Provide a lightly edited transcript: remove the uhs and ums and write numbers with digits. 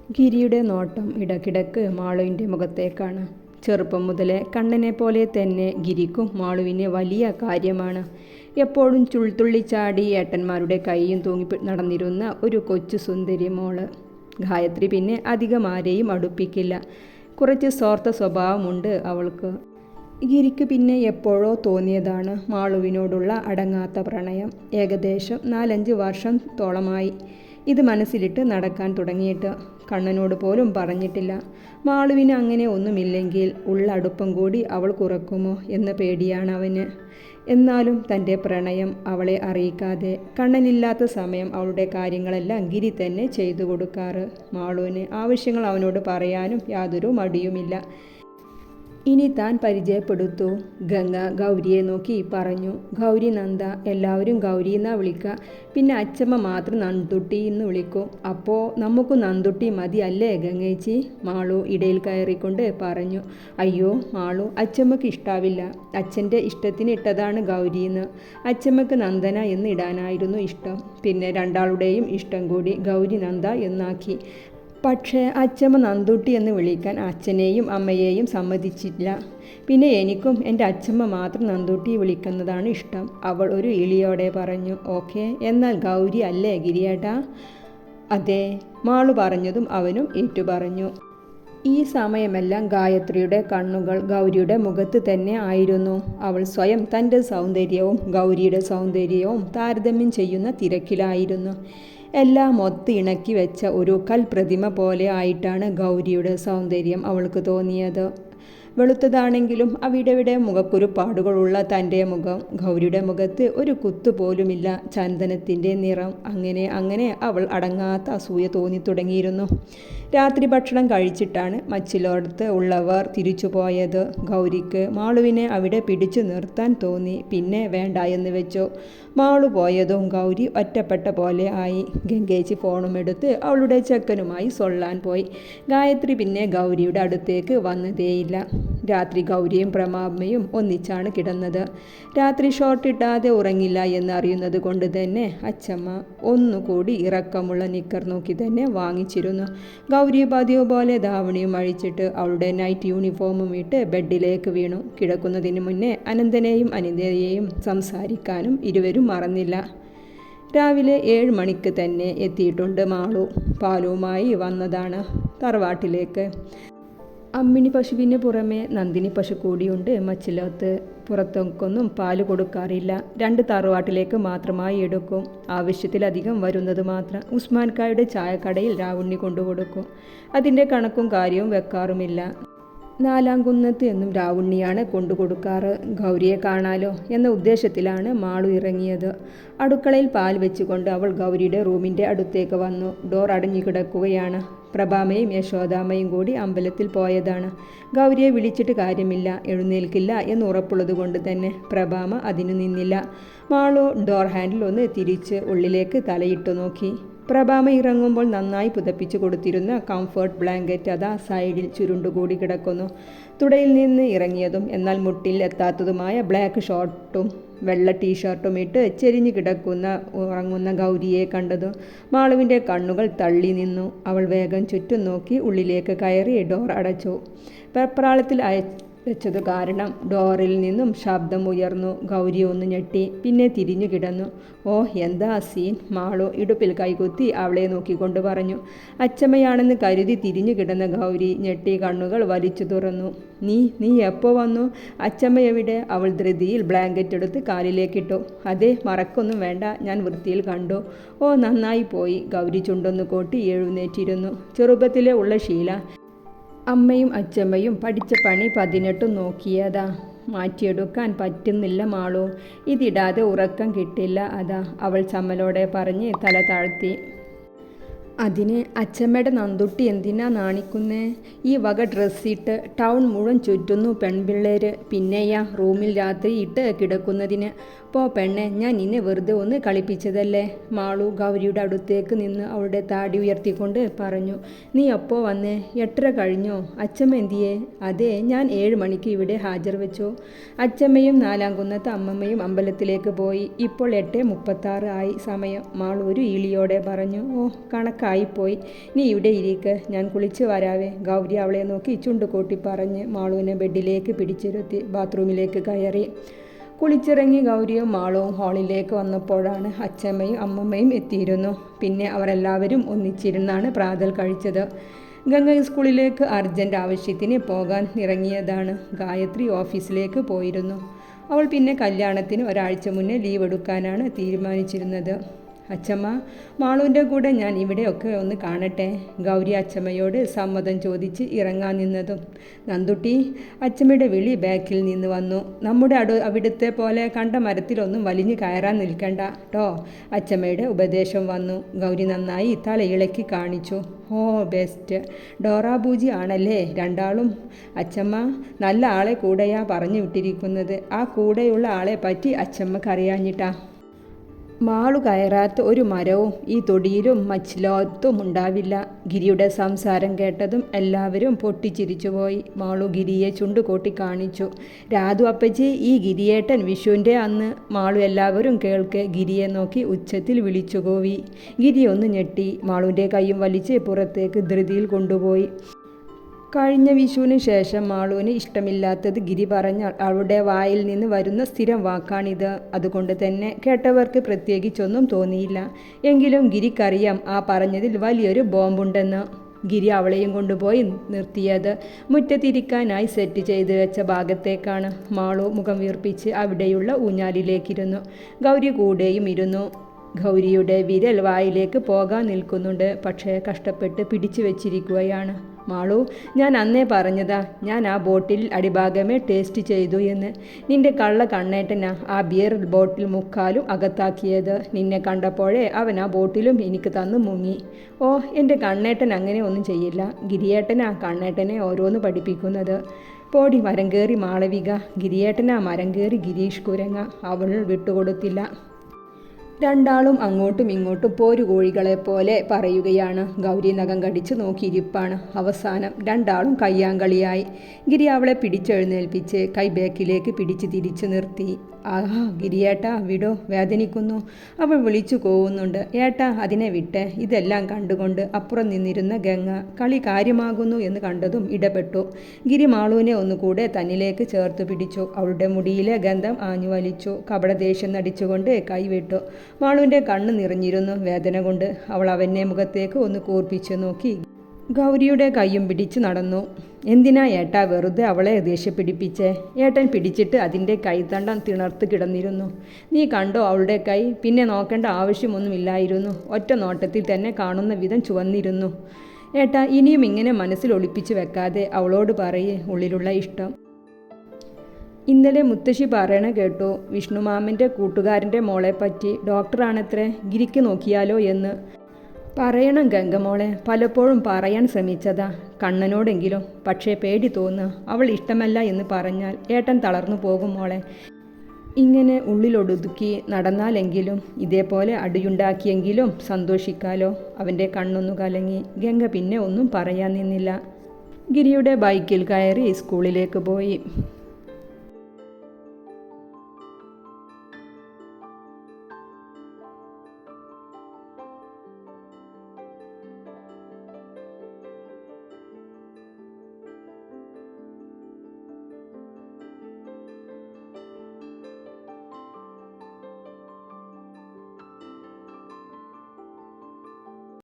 ഗിരിയുടെ നോട്ടം ഇടയ്ക്കിടയ്ക്ക് മാളുവിൻ്റെ മുഖത്തേക്കാണ്. ചെറുപ്പം മുതലേ കണ്ണനെ പോലെ തന്നെ ഗിരിക്കും മാളുവിന് വലിയ കാര്യമാണ്. എപ്പോഴും ചുൾത്തുള്ളിച്ചാടി ഏട്ടന്മാരുടെ കൈയും തൂങ്ങി നടന്നിരുന്ന ഒരു കൊച്ചു സുന്ദരി മോള്. ഗായത്രി പിന്നെ അധികം ആരെയും അടുപ്പിക്കില്ല. കുറച്ച് സ്വാർത്ഥ സ്വഭാവമുണ്ട് അവൾക്ക്. ഗിരിക്ക് പിന്നെ എപ്പോഴോ തോന്നിയതാണ് മാളുവിനോടുള്ള അടങ്ങാത്ത പ്രണയം. ഏകദേശം 4-5 വർഷത്തോളമായി ഇത് മനസ്സിലിട്ട് നടക്കാൻ തുടങ്ങിയിട്ട്. കണ്ണനോട് പോലും പറഞ്ഞിട്ടില്ല. മാളുവിന് അങ്ങനെ ഒന്നുമില്ലെങ്കിൽ ഉള്ള അടുപ്പം കൂടി അവൾ കുറക്കുമോ എന്ന പേടിയാണ് അവന്. എന്നാലും തൻ്റെ പ്രണയം അവളെ അറിയിക്കാതെ കണ്ണനില്ലാത്ത സമയം അവളുടെ കാര്യങ്ങളെല്ലാം ഗിരി തന്നെ ചെയ്തു കൊടുക്കാറ്. മാളുവിന് ആവശ്യങ്ങൾ അവനോട് പറയാനും യാതൊരു മടിയുമില്ല. ഇനി താൻ പരിചയപ്പെടുത്തൂ. ഗംഗ ഗൗരിയെ നോക്കി പറഞ്ഞു. ഗൗരി നന്ദ, എല്ലാവരും ഗൗരി എന്നാ വിളിക്കുക. പിന്നെ അച്ചമ്മ മാത്രം നന്തുട്ടി എന്ന് വിളിക്കും. അപ്പോൾ നമുക്ക് നന്തുട്ടി മതി അല്ലേ ഗംഗേച്ചി? മാളു ഇടയിൽ കയറിക്കൊണ്ട് പറഞ്ഞു. അയ്യോ മാളു, അച്ചമ്മക്ക് ഇഷ്ടാവില്ല. അച്ഛൻ്റെ ഇഷ്ടത്തിന് ഇട്ടതാണ് ഗൗരിന്ന്. അച്ചമ്മക്ക് നന്ദന എന്ന് ഇടാനായിരുന്നു ഇഷ്ടം. പിന്നെ രണ്ടാളുടെയും ഇഷ്ടം കൂടി ഗൗരി നന്ദ എന്നാക്കി. പക്ഷേ അച്ചമ്മ നന്തുട്ടി എന്ന് വിളിക്കാൻ അച്ഛനെയും അമ്മയെയും സമ്മതിച്ചില്ല. പിന്നെ എനിക്കും എൻ്റെ അച്ചമ്മ മാത്രം നന്തുട്ടി വിളിക്കുന്നതാണ് ഇഷ്ടം. അവൾ ഒരു ഇളിയോടെ പറഞ്ഞു. ഓക്കെ, എന്നാൽ ഗൗരി അല്ലേ ഗിരിയേട്ടാ? അതെ, മാളു പറഞ്ഞതും അവനും ഏറ്റുപറഞ്ഞു. ഈ സമയമെല്ലാം ഗായത്രിയുടെ കണ്ണുകൾ ഗൗരിയുടെ മുഖത്ത് തന്നെ ആയിരുന്നു. അവൾ സ്വയം തൻ്റെ സൗന്ദര്യവും ഗൗരിയുടെ സൗന്ദര്യവും താരതമ്യം ചെയ്യുന്ന തിരക്കിലായിരുന്നു. എല്ലാം ഒത്ത് ഇണക്കി വെച്ച ഒരു കൽപ്രതിമ പോലെ ആയിട്ടാണ് ഗൗരിയുടെ സൗന്ദര്യം അവൾക്ക് തോന്നിയത്. വെളുത്തതാണെങ്കിലും അവിടെവിടെ മുഖക്കുരുപ്പാടുകളുള്ള തൻ്റെ മുഖം. ഗൗരിയുടെ മുഖത്ത് ഒരു കുത്തുപോലുമില്ല. ചന്ദനത്തിൻ്റെ നിറം. അങ്ങനെ അവൾ അടങ്ങാത്ത അസൂയ തോന്നി തുടങ്ങിയിരുന്നു. രാത്രി ഭക്ഷണം കഴിച്ചിട്ടാണ് മച്ചിലോടത്ത് ഉള്ളവർ തിരിച്ചു പോയത്. ഗൗരിക്ക് മാളുവിനെ അവിടെ പിടിച്ചു നിർത്താൻ തോന്നി. പിന്നെ വേണ്ട എന്ന് വെച്ചു. മാളു പോയതും ഗൗരി ഒറ്റപ്പെട്ട പോലെ ആയി. ഗംഗേച്ചി ഫോണും എടുത്ത് അവളുടെ ചെക്കനുമായി സൊള്ളാൻ പോയി. ഗായത്രി പിന്നെ ഗൗരിയുടെ അടുത്തേക്ക് വന്നതേയില്ല. രാത്രി ഗൗരിയും പ്രമാമ്മയും ഒന്നിച്ചാണ് കിടന്നത്. രാത്രി ഷോർട്ടിട്ടാതെ ഉറങ്ങില്ല എന്നറിയുന്നത് കൊണ്ട് തന്നെ അച്ചമ്മ ഒന്നുകൂടി ഇറക്കമുള്ള നിക്കർ നോക്കി തന്നെ വാങ്ങിച്ചിരുന്നു. ഗൗരി പതിവ് പോലെ ധാവണിയും അഴിച്ചിട്ട് അവളുടെ നൈറ്റ് യൂണിഫോമും ഇട്ട് ബെഡിലേക്ക് വീണു. കിടക്കുന്നതിന് മുന്നേ അനന്തനെയും അനിതയെയും സംസാരിക്കാനും ഇരുവരും മറന്നില്ല. രാവിലെ 7 മണിക്ക് തന്നെ എത്തിയിട്ടുണ്ട് മാളു. പാലുമായി വന്നതാണ് തറവാട്ടിലേക്ക്. അമ്മിണി പശുവിന് പുറമെ നന്ദിനി പശു കൂടിയുണ്ട് മച്ചിലോത്ത്. പുറത്തേക്കൊന്നും പാല് കൊടുക്കാറില്ല. 2 തറവാട്ടിലേക്ക് മാത്രമായി എടുക്കും. ആവശ്യത്തിലധികം വരുന്നത് മാത്രം ഉസ്മാൻകായുടെ ചായക്കടയിൽ രാവുണ്ണി കൊണ്ടുകൊടുക്കും. അതിൻ്റെ കണക്കും കാര്യവും വെക്കാറുമില്ല. 4-ാം കുന്നത്ത് എന്നും രാവുണ്ണിയാണ് കൊണ്ടുകൊടുക്കാറ്. ഗൗരിയെ കാണാലോ എന്ന ഉദ്ദേശത്തിലാണ് മാളു ഇറങ്ങിയത്. അടുക്കളയിൽ പാൽ വെച്ചുകൊണ്ട് അവൾ ഗൗരിയുടെ റൂമിൻ്റെ അടുത്തേക്ക് വന്നു. ഡോർ അടഞ്ഞു കിടക്കുകയാണ്. പ്രഭാമയും യശോദാമ്മയും കൂടി അമ്പലത്തിൽ പോയതാണ്. ഗൗരിയെ വിളിച്ചിട്ട് കാര്യമില്ല, എഴുന്നേൽക്കില്ല എന്ന് ഉറപ്പുള്ളത് കൊണ്ട് തന്നെ പ്രഭാമ അതിനു നിന്നില്ല. മാളു ഡോർ ഹാൻഡിൽ ഒന്ന് തിരിച്ച് ഉള്ളിലേക്ക് തലയിട്ടു നോക്കി. പ്രഭാമ ഇറങ്ങുമ്പോൾ നന്നായി പുതപ്പിച്ചു കൊടുത്തിരുന്ന കംഫർട്ട് ബ്ലാങ്കറ്റ് അതാ സൈഡിൽ ചുരുണ്ടുകൂടി കിടക്കുന്നു. തുടയിൽ നിന്ന് ഇറങ്ങിയതും എന്നാൽ മുട്ടിൽ എത്താത്തതുമായ ബ്ലാക്ക് ഷോർട്ടും വെള്ള ടീഷർട്ടും ഇട്ട് ചെരിഞ്ഞു ഉറങ്ങുന്ന ഗൗരിയെ കണ്ടതും മാളുവിൻ്റെ കണ്ണുകൾ തള്ളി നിന്നു. അവൾ വേഗം ചുറ്റും നോക്കി ഉള്ളിലേക്ക് കയറി ഡോർ അടച്ചു. വെപ്രാളത്തിൽ വെച്ചതു കാരണം ഡോറിൽ നിന്നും ശബ്ദം ഉയർന്നു. ഗൗരി ഒന്ന് ഞെട്ടി. പിന്നെ തിരിഞ്ഞു കിടന്നു. ഓ എന്താ സീൻ? മാളു ഇടുപ്പിൽ കൈകുത്തി അവളെ നോക്കിക്കൊണ്ട് പറഞ്ഞു. അച്ചമ്മയാണെന്ന് കരുതി തിരിഞ്ഞു കിടന്ന ഗൗരി ഞെട്ടി കണ്ണുകൾ വലിച്ചു തുറന്നു. നീ എപ്പോൾ വന്നു? അച്ചമ്മ എവിടെ? അവൾ ധൃതിയിൽ ബ്ലാങ്കറ്റ് എടുത്ത് കാലിലേക്കിട്ടു. അതെ, മറക്കൊന്നും വേണ്ട, ഞാൻ വൃത്തിയിൽ കണ്ടു. ഓ നന്നായി പോയി. ഗൗരി ചുണ്ടൊന്ന് കോട്ടി എഴുന്നേറ്റിരുന്നു. ചെറുപ്പത്തിലെ ഉള്ള ശീല. അമ്മയും അച്ചമ്മയും പഠിച്ച പണി 18 നോക്കിയതാ. മാറ്റിയെടുക്കാൻ പറ്റുന്നില്ല മാളു. ഇതിടാതെ ഉറക്കം കിട്ടില്ല. അതാ അവൾ ചമ്മലോടെ പറഞ്ഞ് തല താഴ്ത്തി. അതിന് അച്ചമ്മയുടെ നന്തുട്ടി എന്തിനാ നാണിക്കുന്നേ? ഈ വക ഡ്രസ്സിട്ട് ടൗൺ മുഴുവൻ ചുറ്റുന്നു പെൺപിള്ളേര്. പിന്നെയാ റൂമിൽ രാത്രി ഇട്ട് കിടക്കുന്നതിന്. പോ പെണ്ണെ, ഞാൻ നിന്നെ വെറുതെ ഒന്ന് കളിപ്പിച്ചതല്ലേ. മാളു ഗൗരിയുടെ അടുത്തേക്ക് നിന്ന് അവളുടെ താടി ഉയർത്തിക്കൊണ്ട് പറഞ്ഞു. നീ എപ്പോൾ വന്നേ? 8:30 കഴിഞ്ഞോ? അച്ചമ്മ എന്തിയേ? അതെ, ഞാൻ 7 മണിക്ക് ഇവിടെ ഹാജർ വെച്ചു. അച്ചമ്മയും 4-ാം കുന്നത്ത് അമ്മമ്മയും അമ്പലത്തിലേക്ക് പോയി. ഇപ്പോൾ 8:36 ആയി സമയം. മാളു ഒരു ഇളിയോടെ പറഞ്ഞു. ഓ, കണക്കാ കണക്കായിപ്പോയി. നീ ഇവിടെ ഇരിക്ക്, ഞാൻ കുളിച്ച് വരാവേ. ഗൗരി അവളെ നോക്കി ചുണ്ടുകൂട്ടി പറഞ്ഞ് മാളുവിനെ ബെഡിലേക്ക് പിടിച്ചിരുത്തി ബാത്റൂമിലേക്ക് കയറി. കുളിച്ചിറങ്ങി ഗൗരിയും മാളുവും ഹാളിലേക്ക് വന്നപ്പോഴാണ് അച്ഛമ്മയും അമ്മമ്മയും എത്തിയിരുന്നു. പിന്നെ അവരെല്ലാവരും ഒന്നിച്ചിരുന്നാണ് പ്രാതൽ കഴിച്ചത്. ഗംഗ സ്കൂളിലേക്ക് അർജൻറ്റ് ആവശ്യത്തിന് പോകാൻ ഇറങ്ങിയതാണ്. ഗായത്രി ഓഫീസിലേക്ക് പോയിരുന്നു. അവൾ പിന്നെ കല്യാണത്തിന് ഒരാഴ്ച മുന്നേ ലീവ് എടുക്കാനാണ് തീരുമാനിച്ചിരുന്നത്. അച്ഛമ്മ, മാളുവിൻ്റെ കൂടെ ഞാൻ ഇവിടെയൊക്കെ ഒന്ന് കാണട്ടെ. ഗൗരി അച്ഛമ്മയോട് സമ്മതം ചോദിച്ച് ഇറങ്ങാൻ നിന്നതും നന്ദുട്ടി, അച്ഛമ്മയുടെ വിളി ബാക്കിൽ നിന്ന് വന്നു. നമ്മുടെ അവിടുത്തെ പോലെ കണ്ട മരത്തിലൊന്നും വലിഞ്ഞു കയറാൻ നിൽക്കണ്ട ട്ടോ. അച്ഛമ്മയുടെ ഉപദേശം വന്നു. ഗൗരി നന്നായി തലയിളക്കി കാണിച്ചു. ഓ ബെസ്റ്റ്, ഡോറാബൂജി ആണല്ലേ രണ്ടാളും. അച്ഛമ്മ, നല്ല ആളെ കൂടെയാ പറഞ്ഞു വിട്ടിരിക്കുന്നത്. ആ കൂടെയുള്ള ആളെ പറ്റി അച്ഛമ്മക്കറിയാഞ്ഞിട്ടാ. മാളു കയറാത്ത ഒരു മരവും ഈ തൊടിയിലും മച്ചിലോത്തും ഉണ്ടാവില്ല. ഗിരിയുടെ സംസാരം കേട്ടതും എല്ലാവരും പൊട്ടിച്ചിരിച്ചുപോയി. മാളു ഗിരിയെ ചുണ്ടുകൂട്ടി കാണിച്ചു. രാധു അപ്പച്ചി, ഈ ഗിരിയേട്ടൻ വിഷുവിൻ്റെ അന്ന്. മാളു എല്ലാവരും കേൾക്കെ ഗിരിയെ നോക്കി ഉച്ചത്തിൽ വിളിച്ചുകൂവി. ഗിരി ഒന്ന് ഞെട്ടി. മാളുവിൻ്റെ കൈയും വലിച്ച് പുറത്തേക്ക് ധൃതിയിൽ കൊണ്ടുപോയി. കഴിഞ്ഞ വിഷുവിന് ശേഷം മാളുവിന് ഇഷ്ടമില്ലാത്തത് ഗിരി പറഞ്ഞാൽ അവളുടെ വായിൽ നിന്ന് വരുന്ന സ്ഥിരം വാക്കാണിത്. അതുകൊണ്ട് തന്നെ കേട്ടവർക്ക് പ്രത്യേകിച്ചൊന്നും തോന്നിയില്ല. എങ്കിലും ഗിരിക്കറിയാം ആ പറഞ്ഞതിൽ വലിയൊരു ബോംബുണ്ടെന്ന്. ഗിരി അവളെയും കൊണ്ടുപോയി നിർത്തിയത് മുറ്റത്തിരിക്കാനായി സെറ്റ് ചെയ്ത് വെച്ച ഭാഗത്തേക്കാണ്. മാളു മുഖം വീർപ്പിച്ച് അവിടെയുള്ള ഊഞ്ഞാലിലേക്കിരുന്നു. ഗൗരി കൂടെയും ഇരുന്നു. ഗൗരിയുടെ വിരൽ വായിലേക്ക് പോകാൻ നിൽക്കുന്നുണ്ട്. പക്ഷേ കഷ്ടപ്പെട്ട് പിടിച്ചു വെച്ചിരിക്കുകയാണ്. മാളു, ഞാൻ അന്നേ പറഞ്ഞതാ, ഞാൻ ആ ബോട്ടിൽ അടിഭാഗമേ ടേസ്റ്റ് ചെയ്തു എന്ന്. നിന്റെ കള്ള കണ്ണേട്ടനാ ആ ബിയർ ബോട്ടിൽ മുക്കാലും അകത്താക്കിയത്. നിന്നെ കണ്ടപ്പോഴേ അവൻ ആ ബോട്ടിലും എനിക്ക് തന്നു മുങ്ങി. ഓ, എൻ്റെ കണ്ണേട്ടൻ അങ്ങനെ ഒന്നും ചെയ്യില്ല. ഗിരിയേട്ടനാ കണ്ണേട്ടനെ ഓരോന്ന് പഠിപ്പിക്കുന്നത്. പോടി മരം കയറി മാളവിക. ഗിരിയേട്ടനാ മരം കയറി ഗിരീഷ് കുരങ്ങ. അവൾ വിട്ടുകൊടുത്തില്ല. രണ്ടാളും അങ്ങോട്ടും ഇങ്ങോട്ടും പോരുകോഴികളെപ്പോലെ പറയുകയാണ്. ഗൗരി നഖം കടിച്ച് നോക്കിയിരിപ്പാണ്. അവസാനം രണ്ടാളും കയ്യാങ്കളിയായി. ഗിരി അവളെ പിടിച്ചെഴുന്നേൽപ്പിച്ച് കൈ ബാക്കിലേക്ക് പിടിച്ച് തിരിച്ചു നിർത്തി. ആഹാ ഗിരിയേട്ടാ, വിടോ, വേദനിക്കുന്നു. അവൾ വിളിച്ചു പോവുന്നുണ്ട്. ഏട്ടാ, അതിനെ വിട്ടെ. ഇതെല്ലാം കണ്ടുകൊണ്ട് അപ്പുറം നിന്നിരുന്ന ഗംഗ കളി കാര്യമാകുന്നു എന്ന് കണ്ടതും ഇടപെട്ടു. ഗിരി മാളുവിനെ ഒന്നുകൂടെ തന്നിലേക്ക് ചേർത്ത് പിടിച്ചു. അവളുടെ മുടിയിലെ ഗന്ധം ആഞ്ഞു വലിച്ചു. കപടദേഷ്യം നടിച്ചുകൊണ്ട് കൈവിട്ടു. മാളുവിൻ്റെ കണ്ണ് നിറഞ്ഞിരുന്നു വേദന കൊണ്ട്. അവൾ അവനെ മുഖത്തേക്ക് ഒന്ന് കൂർപ്പിച്ചു നോക്കി. ഗൗരിയുടെ കൈയും പിടിച്ച് നടന്നു. എന്തിനാ ഏട്ടാ വെറുതെ അവളെ ദേഷ്യപ്പിടിപ്പിച്ചേ? ഏട്ടൻ പിടിച്ചിട്ട് അതിൻ്റെ കൈത്തണ്ടം തിണർത്ത് കിടന്നിരുന്നു. നീ കണ്ടോ അവളുടെ കൈ? പിന്നെ നോക്കേണ്ട ആവശ്യമൊന്നുമില്ലായിരുന്നു. ഒറ്റ നോട്ടത്തിൽ തന്നെ കാണുന്ന വിധം ചുവന്നിരുന്നു. ഏട്ടാ, ഇനിയും ഇങ്ങനെ മനസ്സിൽ ഒളിപ്പിച്ച് വെക്കാതെ അവളോട് പറയേ ഉള്ളിലുള്ള ഇഷ്ടം. ഇന്നലെ മുത്തശ്ശി പറയണ കേട്ടു, വിഷ്ണുമാമൻ്റെ കൂട്ടുകാരൻ്റെ മോളെപ്പറ്റി. ഡോക്ടറാണത്രേ. ഗിരിക്ക് നോക്കിയാലോ എന്ന്. പറയണം ഗംഗമോളെ, പലപ്പോഴും പറയാൻ ശ്രമിച്ചതാ കണ്ണനോടെങ്കിലും. പക്ഷേ പേടി തോന്നുക. അവൾ ഇഷ്ടമല്ല എന്ന് പറഞ്ഞാൽ ഏട്ടൻ തളർന്നു പോകും മോളെ. ഇങ്ങനെ ഉള്ളിലൊടുക്കി നടന്നാലെങ്കിലും ഇതേപോലെ അടിയുണ്ടാക്കിയെങ്കിലും സന്തോഷിക്കാലോ. അവൻ്റെ കണ്ണൊന്നു കലങ്ങി. ഗംഗ പിന്നെ ഒന്നും പറയാൻ നിന്നില്ല. ഗിരിയുടെ ബൈക്കിൽ കയറി സ്കൂളിലേക്ക് പോയി.